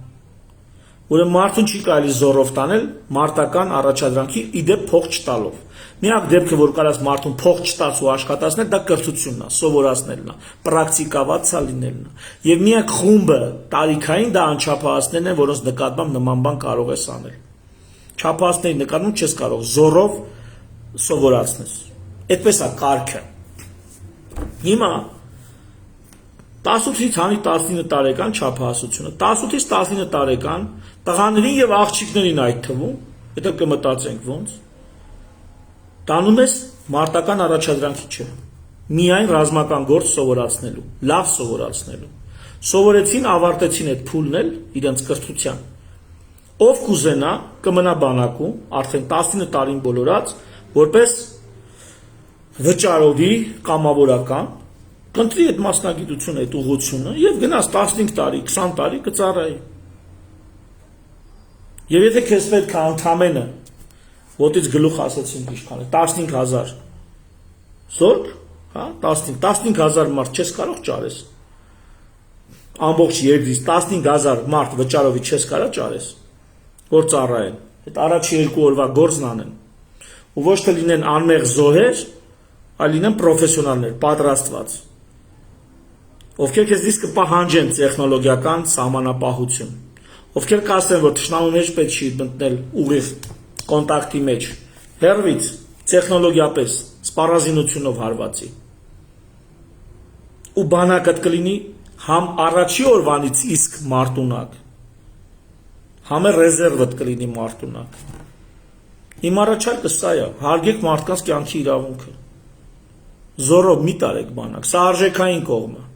Ուրեմն մարդուն չի կարելի զորով տանել մարտական առաջադրանքի իդեպ փող չտալով։ Միակ դեպքը, որ կարաս մարդուն փող չտաս ու աշխատացնել, դա կրթությունն է, սովորացնելն է, պրակտիկավացա լինելն է։ Եվ միակ խումբը տարիքային դա անչափահասներն են, որոնց նկատմամբ նման բան կարող ես անել։ Չափահասների նկատմամբ չես կարող զորով սովորացնել։ Այդպես է կարգը։ Հիմա 18-ից հանի 19 տարեկան չափահասությունը, 18-ից 19 տարեկան տղաներին եւ աղջիկներին այդ թվում, դա կմտածենք ոնց։ Տանում ես մարտական առաջադրանքի չէ, միայն ռազմական գործ սովորացնելու, լավ սովորացնելու։ Սովորեցին, ավարտեցին այդ փուլն էլ իրենց կրթության։ Ով կուզենա կմնա բանակում, արդեն 19 տարին բոլորած, որպես վճարովի կամավորական, կընտրի այդ մասնագիտությունը, այդ ուղղությունը եւ գնաս 15 տարի, 20 տարի կծառայի։ Եվ եթե քեզ պետք է ընդամենը ոտից գլուխ ասացին ինչքան է 15,000 զորք, հա, 15,000 մարդ չես կարող ճարես։ Ամբողջ երկրից 15,000 մարդ վճարովի չես կարող ճարես, որ ծառայեն։ Այդ առաջի 2 օրվա գործն անեն։ Ու ոչ թե լինեն անմեղ զոհեր, այլ լինեն պրոֆեսիոնալներ, պատրաստված, ովքեր քեզ դիսկ կպահանջեն տեխնոլոգիական սահմանապահություն, ովքեր կասեն, որ թշնամու մեջ պետք չի մտնել ուղիղ կոնտակտի մեջ, հեռվից, տեխնոլոգիապես, սպառազինությունով հարվածի։ Ու բանակդ կլինի համ առաջի օրվանից իսկ մարտունակ, համ է ռեզերվդ կլինի մարտունակ։ Իմ առաջարկը սա է, հարգեք մարդկանց կյանքի իրավունքը։ Զորով մի տարեք բանակ, սա արժեքային կողմը։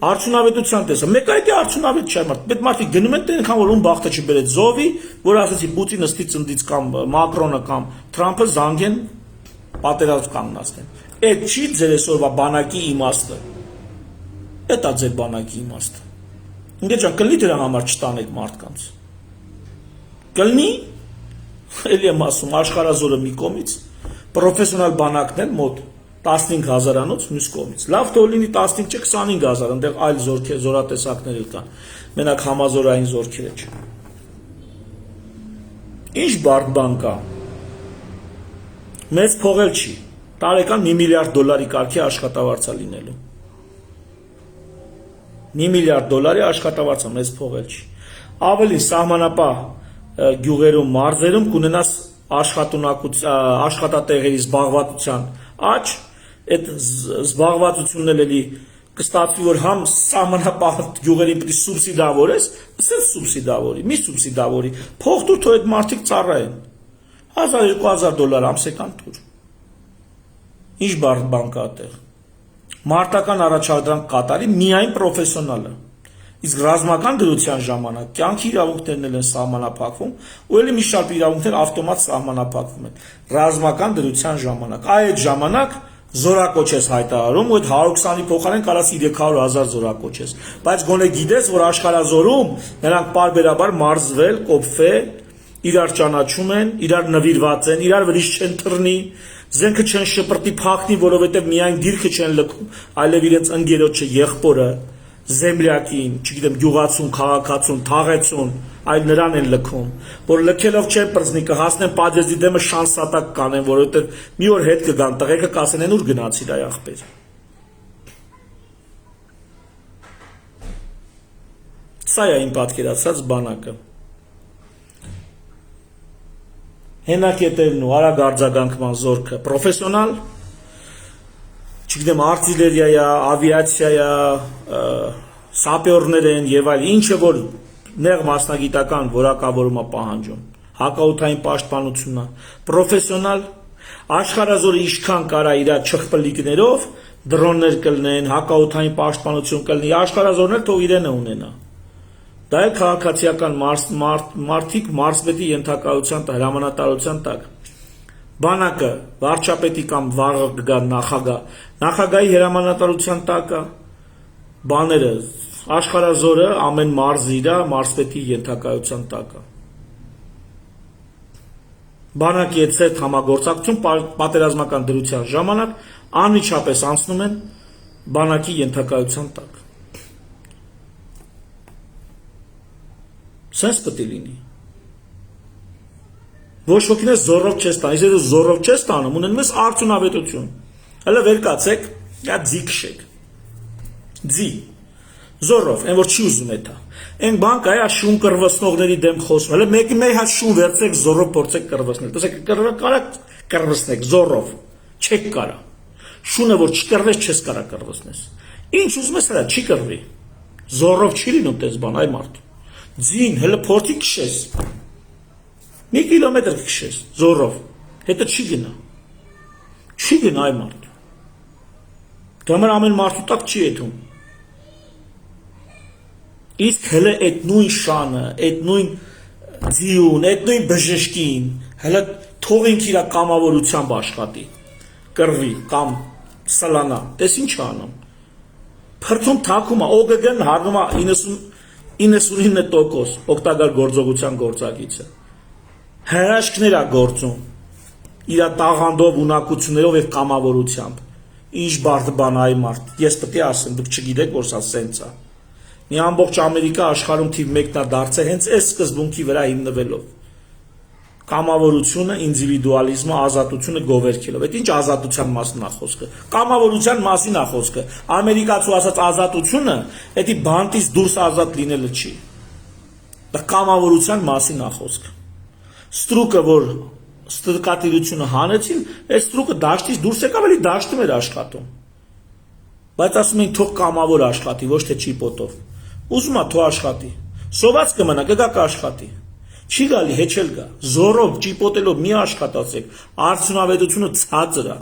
Արդյունավետության տեսա, մեկ այդ արդյունավետ չէ մարդ, պետք մարդիկ գնում են այնքան որ ում բախտը չբերեց զովի, որ ասեցի Պուտինը ստի ծնդից կամ Մակրոնը կամ Թրամփը զանգեն պատերազմ կանգնացնեն։ Այդ չի ձեր այսօրվա բանակի իմաստը։ Դա ձեր բանակի իմաստը։ Ինձ ջան, կլինի դրա համար չտանեք մարդկանց։ Կլինի, էլի եմ ասում, աշխարհազորը մի կողմից, պրոֆեսիոնալ բանակն էլ մոտ 15,000-անոց մյուս կողմից։ Լավ թող լինի 15 չէ 25,000, այնտեղ այլ զորատեսակներ էլ կան։ Մենակ համազորային զորքերը չէ։ Ինչ բարդ բան կա։ Մեծ փողել չի։ Տարեկան $1 միլիարդ կարգի աշխատավարձա լինելու։ $1 միլիարդ աշխատավարձա մեծ փողել չի։ Ավելի սահմանապահ գյուղերում, մարզերում կունենաս աշխատատեղերի զբաղվածության աճ, այդ զբաղվածությունն էլի կստացվի, որ համ սահմանապահ գյուղերին պետք է սուբսիդավորես, ասես սուբսիդավորի, մի սուբսիդավորի, փող տուր, թող այդ մարդիկ ծառայեն։ $1,000-2,000 ամսական տուր։ Ինչ բարդ բան կա այդտեղ։ Մարտական առաջադրանք կատարի միայն պրոֆեսիոնալը։ Իսկ ռազմական դրության ժամանակ կյանքի իրավունքներն են սահմանափակվում, ու ելի մի շարք իրավունքներ ավտոմատ սահմանափակվում են։ Ռազմական դրության ժամանակ, այդ ժամանակ զորակոչ ես հայտարարում, ու այդ 120-ի փոխարեն կարաս 300,000 զորակոչ ես։ Բայց գոնե գիտես, որ աշխարհազորում նրանք պարբերաբար մարզվել, կոփվել, իրար ճանաչում են, իրար նվիրված են, իրար վրիշ չեն թռնի, զենքը չեն շպրտի փախնի, որովհետև միայն դիրքը չեն լքում, այլև իրենց ընկերոջը, եղբորը, զեմլյակին, չգիտեմ, գյուղացուն, քաղաքացուն, թաղեցուն, այլ նրան են լքում, որ լքելով չեն պրծնի, կհասնեն պատժեզի դեմը շանսատակ կանեն, որովհետև մի օր հետ կգան, տղեկը կասեն են ուր գնացիր այ ախպեր։ Սա է իմ պատկերացած բանակը։ Հենակետերն ու արագ արձագանքման զորքը պրոֆեսիոնալ, չգիտեմ, արտիլերիա, ավիացիա, սապյորներ են եւ այլ, ինչը որ նեղ մասնագիտական որակավորում է պահանջում, հակաօդային պաշտպանությունն է, պրոֆեսիոնալ, աշխարհազորը ինչքան կարա իր չխպլիկներով դրոններ կլինեն, հակաօդային պաշտպանություն կլինի, աշխարհազորներ թող իրենը ունենա։ Դա է քաղաքացիական մարդիկ մարզպետի ենթակայության հրամանատարության տակ։ Բանակը վարչապետի կամ վաղը կգա նախագահի հրամանատարության տակ է, բաները աշխարհազորը ամեն մարզը իր մարզպետի ենթակայության տակ է։ Բանակի հետ համագործակցություն պատերազմական դրության ժամանակ անմիջապես անցնում են բանակի ենթակայության տակ։ Սենց պետք է լինի։ Ոչ ոքին է զորով չես տանում, իսկ եթե զորով չես տանում, ունենում ես արդյունավետություն։ Հələ վեր կացեք, դա ձի քշեք։ Ձի։ Զորով, այն որ չի ուզում է դա։ Այն բան կա, այ շուն կրվսնողների դեմ խոսում։ Հələ մեկի մեր հա շուն վերցեք, զորով փորձեք կրվսնել։ Տեսեք, կարա կրվսնեք զորով։ Չեք կարա։ Շունը որ չկրվես, չես կարա կրվսնես։ Ինչ ուզում ես, հələ չի կրվի։ Զորով չի լինում դες բան, այ մարդ։ Ձին, հələ փորձի քշես։ Մի կիլոմետր քշես, զորով, հետը չի գնա։ Չի գնա այ մարդ։ Դամր ամեն մարդու տակ չի եթում։ Իսկ հələ այդ նույն շանը, այդ նույն ձիուն, այդ նույն բժշկին, հələ թողենք իրա կամավորությամբ աշխատի, կրվի կամ սլանա, տես ինչ անում։ Փրթում թակում է, օգգն հառնում է 99% օգտակար գործողության գործակիցը։ Հրաշքներ է գործում, իրա տաղանդով, ունակություններով և կամավորությամբ։ Ինչ բարդ բան այ մարդ, ես պետք է ասեմ, դուք չգիտեք, որ սա սենց է։ Մի ամբողջ Ամերիկա աշխարհում թիվ 1-ն է դարձել հենց այս սկզբունքի վրա հիմնվելով։ Կամավորությունը, ինդիվիդուալիզմը, ազատությունը գովերքելով։ Այդ ինչ ազատության մասին է խոսքը։ Կամավորության մասին է խոսքը։ Ամերիկացու ասած ազատությունը, դա բանտից դուրս ազատ լինելը չի։ Դա կամավորության մասին է խոսքը։ Ստրուկը, որ ստրկատիրությունը հանեցին, այս ստրուկը դաշտից դուրս եկավ, էլի դաշտում էր աշխատում։ Բայց ասում են թող կամավոր աշխատի, ոչ թե ճիպոտով։ Ուզում է թող աշխատի։ Սոված կմնա, կգա կաշխատի։ Չի գալի, հեչել գա։ Զորով, ճիպոտելով մի աշխատացեք, արդյունավետությունը ցածր է։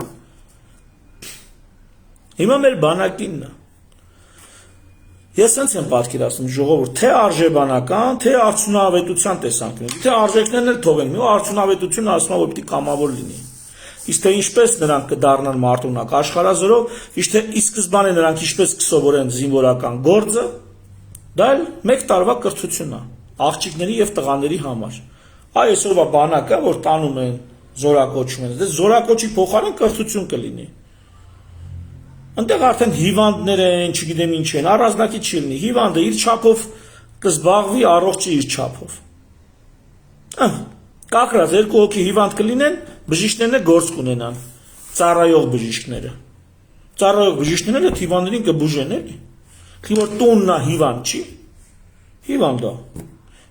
Հիմա մեր բանակինն է։ Ես sense եմ պատկերացնում ժողովուրդ, թե արժեբանական, թե արդյունավետության տեսանկյունից, թե արժեքներն էլ թողեն, մի արդյունավետությունը ասում է, որ պիտի կամավոր լինի։ Իսկ թե ինչպես նրանք կդառնան մարտունակ աշխարհազորով, իսկ թե ի սկզբանե նրանք ինչպես կսովորեն զինվորական գործը, դա էլ մեկ տարվա կրթություն է աղջիկների եւ տղաների համար։ Այ այսօրվա բանակը, որ տանում են, զորակոչում են, դե զորակոչի փոխարեն կրթություն կլինի։ Այնտեղ արդեն հիվանդներ են, չգիտեմ ինչ են, առանձնակի չի լինի, հիվանդը իր չափով կզբաղվի, առողջը իր չափով։ Կակրած երկու հոգի հիվանդ կլինեն, բժիշկներն գործ կունենան, ծառայող բժիշկները։ Ծառայող բժիշկները այդ հիվանդներին կբուժեն, էլի։ Քանի որ տուննա հիվանդ չի, հիվանդ է։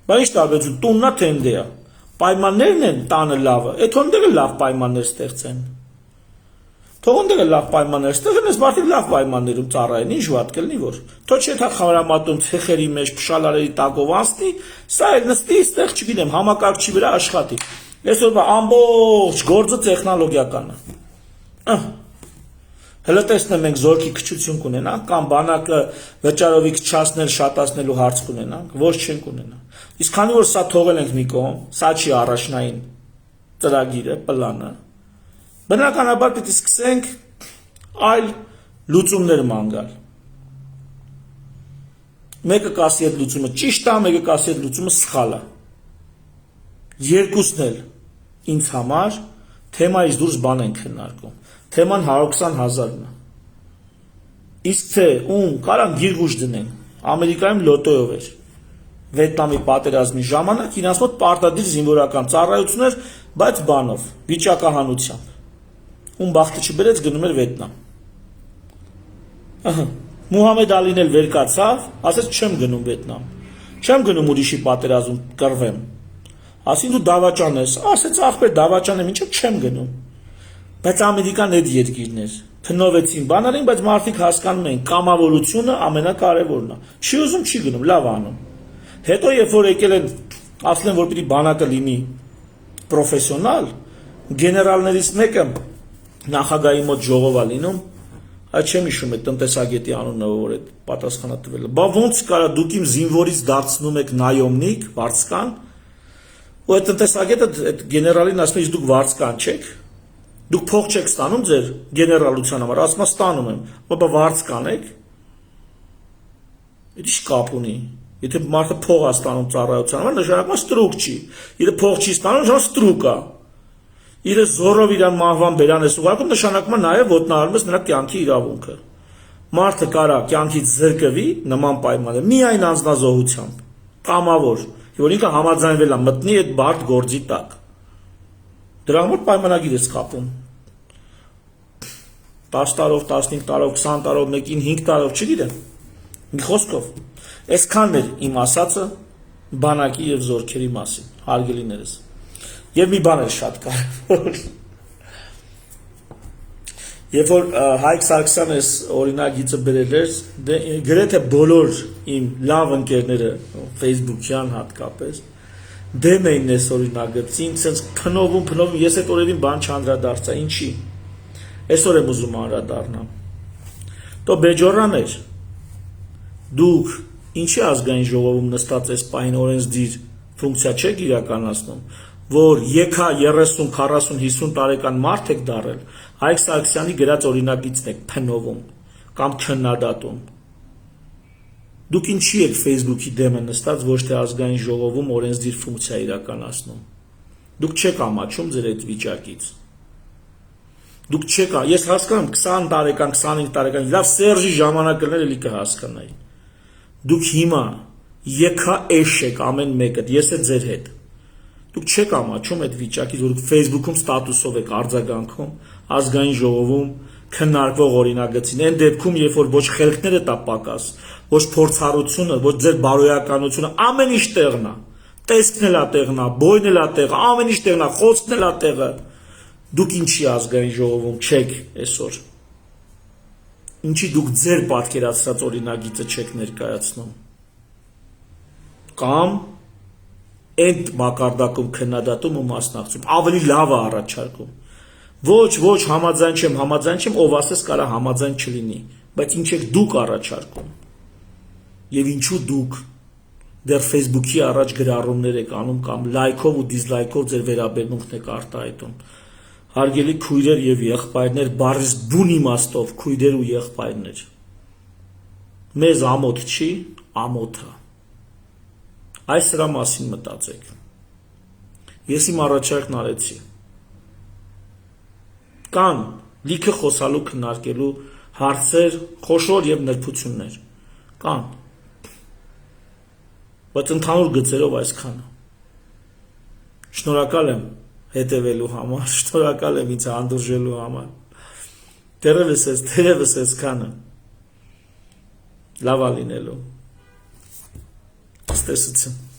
Բայց ինչ տարբերություն տուննա թե ընդե է։ Պայմաններն են տանը լավը, այդ հոնդերը լավ պայմաններ ստեղծեն։ Թող հոնդերը լավ պայմաններ ստեղծեն, այս մարդիկ լավ պայմաններում ծառայեն, ինչ վատ կլինի որ։ Թող չէ թա խավարամատում ցեխերի մեջ փշալարերի տակով անցնի, սա էլ նստի, այստեղ չգիտեմ, համակարգչի վրա աշխատի։ Այսօր ամբողջ գործը տեխնոլոգիական է։ Հələ տեսնեմ մենք զորքի քչություն կունենանք կամ բանակը վճարովի քչացնել, շատացնելու հարց կունենանք, ոչ չենք ունենա։ Իսկ քանի որ սա թողել ենք մի կողմ, սա չի առաջնային ծրագիրը, պլանը, բնականաբար պիտի սկսենք այլ լուծումներ ման գալ։ Մեկը կասի այդ լուծումը ճիշտ է, մեկը կասի այդ լուծումը սխալ է։ Երկուսն էլ ինձ համար թեմայից դուրս բան են քննարկում։ Թեման 120,000-ն է։ Իսկ թե ում կարան գիրգուշ դնեն, Ամերիկայում լոտոյով էր։ Վիետնամի պատերազմի ժամանակ իրաց մոտ պարտադիր զինվորական ծառայություններ, բայց բանով, վիճակահանությամբ։ Ում բախտը չբերեց գնում էր Վիետնամ։ Մուհամեդ Ալին էլ վեր կացավ, ասեց չեմ գնում Վիետնամ։ Չեմ գնում ուրիշի պատերազմ կռվեմ։ Ասին դու դավաճան ես, ասեց ախպեր դավաճան եմ, ինչու չեմ գնում։ Բայց Ամերիկան այդ երկիրն էր։ Փնովեցին բանալին, բայց մարդիկ հասկանում են կամավորությունը ամենակարևորն է։ Չի ուզում չի գնում, լավ անում։ Հետո երբ որ եկել են, ասել են որ պիտի բանակը լինի պրոֆեսիոնալ, գեներալներից մեկը նախագահի մոտ ժողով է լինում, այդ չեմ հիշում այդ տնտեսագետի անունը, որ այդ պատասխանը տվել է։ Բա ոնց կարա դուք իմ զինվորից դարձնում եք նայոմնիկ, վարձկան, ու այդ տնտեսագետը այդ գեներալին ասում է, դուք վարձկան չեք։ Դուք փող չեք ստանում ձեր գեներալության համար, ասում եմ ստանում եմ, բա վարձկան եք։ Դա ի՞նչ կապ ունի։ Եթե մարդը փող է ստանում ծառայության համար, նշանակում է ստրուկ չի։ Եթե փող չի ստանում, նշանակում ստրուկ է։ Իրը զորով իրան մահվան բերան ես ուղարկում, նշանակում է նաև ոտնահարում ես նրա կյանքի իրավունքը։ Մարդը կարա կյանքից զրկվի նման պայմաններ, միայն անձնազոհությամբ, կամավոր, որ ինքը համաձայնվել է մտնի այդ բարդ գործի տակ։ Դրա համար պայմանագիր ես կապում։ 10 տարով, 15 տարով, 20 տարով, մեկին 5 տարով, չգիտեմ։ Մի խոսքով, այսքանն էր իմ ասածը բանակի եւ զորքերի մասին, հարգելիներս։ Եվ մի բան էր շատ կարևոր։ Երբ որ Հայկ Սարգսյանը այս օրինագիծը բերել էր, գրեթե բոլոր իմ լավ ընկերները, Facebook-յան հատկապես, դեմ էին այս օրինագծին, ցենց փնովում, ես այդ օրերին բան չանդրադարձա, ինչի։ Այսօր եմ ուզում անդրադառնամ։ Տո բեջորաներ, դուք ինչի ազգային ժողովում նստած այս պահին օրենսդիր ֆունկցիա չեք իրականացնում, որ եկա 30, 40, 50 տարեկան մարդ եք դարել, Հայկ Սարգսյանի գրած օրինագիծն եք փնովում կամ քննադատում։ Դուք ինչի եք Facebook-ի դեմը նստած, ոչ թե ազգային ժողովում օրենսդիր ֆունկցիա իրականացնում։ Դուք չեք ամաչում ձեր այդ վիճակից։ Դուք չեք, ես հասկանում 20 տարեկան, 25 տարեկան, լավ Սերժի ժամանակներ էլի կհասկանայի։ Դուք հիմա եկա էշ եք ամեն մեկը, ես էլ ձեր հետ։ Դուք չեք ամաչում այդ վիճակից, որ դուք Facebook-ում ստատուսով եք արձագանքում, ազգային ժողովում քննարկվող օրինագծին, այն դեպքում, երբ որ ոչ խելքները տա պակաս, ոչ փորձառությունը, ոչ ձեր բարոյականությունը, ամեն ինչ տեղն է, տեսքն էլ է տեղն է, բոյն էլ է տեղը, ամեն ինչ տեղն է, խոսքն էլ է տեղը, դուք ինչի ազգային ժողովում չեք այսօր, ինչի դուք ձեր պատկերացրած օրինագիծը չեք ներկայացնում, կամ այդ մակարդակում քննադատում ու մասնակցում, ավելի լավ է առաջարկում, ոչ համաձայն չեմ, ով ասես կարա համաձայն չլինի, բայց ինչ եք դուք առաջարկում, և ինչու դուք դեռ Facebook-ի առաջ գրառումներ եք անում կամ լայքով ու դիզլայքով ձեր վերաբերմունքն եք արտահայտում, հարգելի քույրեր և եղբայրներ, բառից բուն իմաստով քույրեր ու եղբայրներ, մեզ ամոթ չի, ամոթ է, այս սրա մասին մտածեք, ես իմ առաջարկն արեցի, կան լիքը խոսալու քննարկելու հարցեր, խոշոր եւ նրբություններ կան։ Բայց ընդհանուր գծերով այսքանը։ Շնորհակալ եմ հետևելու համար, շնորհակալ եմ ինձ հանդուրժելու համար։ Դերևս այսքանը։ Լավ ալինելու։ Ստեսություն։